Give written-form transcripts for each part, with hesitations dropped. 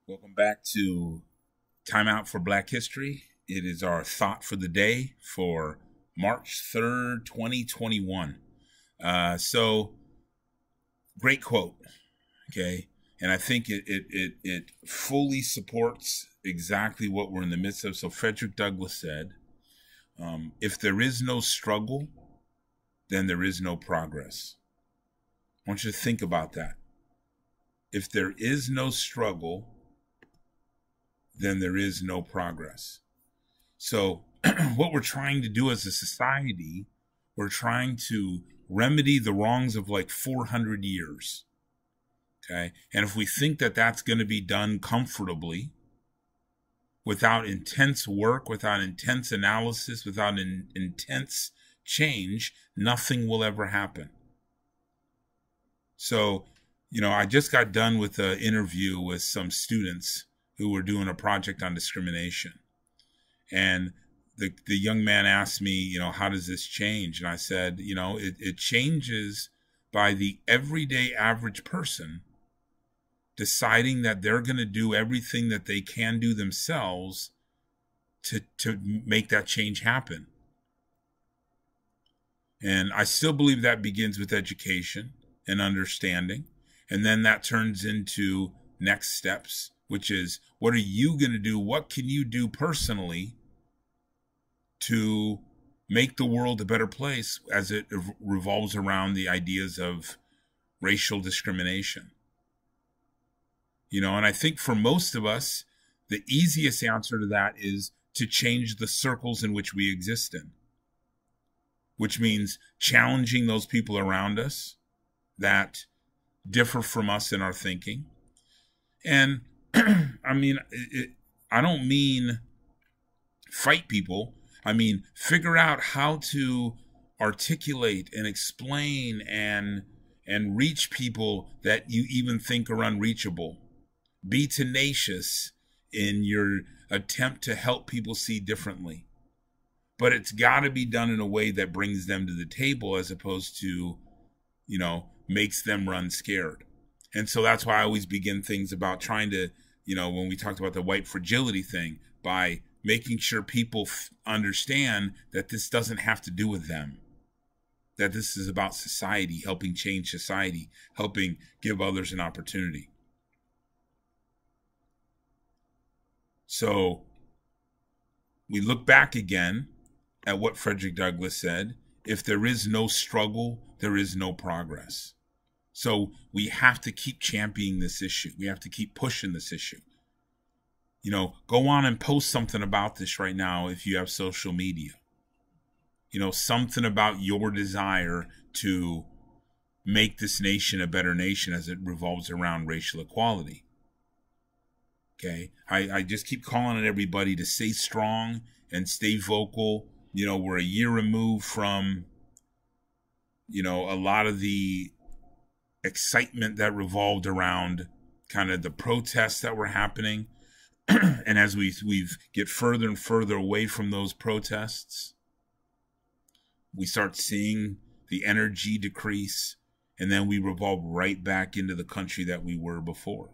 Welcome back to Time Out for Black History. It is our thought for the day for March 3rd, 2021. Great quote, okay? And I think it fully supports exactly what we're in the midst of. So Frederick Douglass said, if there is no struggle, then there is no progress. I want you to think about that. If there is no struggle, then there is no progress. So what we're trying to do as a society, we're trying to remedy the wrongs of like 400 years. Okay. And if we think that that's going to be done comfortably, without intense work, without intense analysis, without intense change, nothing will ever happen. So, I just got done with an interview with some students who were doing a project on discrimination. And the young man asked me, how does this change? And I said, it changes by the everyday average person deciding that they're going to do everything that they can do themselves to make that change happen. And I still believe that begins with education and understanding. And then that turns into next steps, which is, what are you going to do? What can you do personally to make the world a better place as it revolves around the ideas of racial discrimination? And I think for most of us, the easiest answer to that is to change the circles in which we exist in, which means challenging those people around us that differ from us in our thinking. And I don't mean fight people. I mean, figure out how to articulate and explain and reach people that you even think are unreachable. Be tenacious in your attempt to help people see differently. But it's got to be done in a way that brings them to the table as opposed to, makes them run scared. And so that's why I always begin things about trying to, when we talked about the white fragility thing, by making sure people understand that this doesn't have to do with them, that this is about society, helping change society, helping give others an opportunity. So we look back again at what Frederick Douglass said: if there is no struggle, there is no progress. So we have to keep championing this issue. We have to keep pushing this issue. Go on and post something about this right now if you have social media. Something about your desire to make this nation a better nation as it revolves around racial equality. Okay? I just keep calling on everybody to stay strong and stay vocal. We're a year removed from, a lot of the excitement that revolved around kind of the protests that were happening. And as we get further and further away from those protests, we start seeing the energy decrease, and then we revolve right back into the country that we were before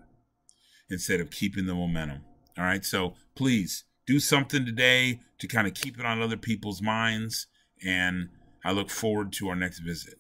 instead of keeping the momentum. All right, so please do something today to kind of keep it on other people's minds, and I look forward to our next visit.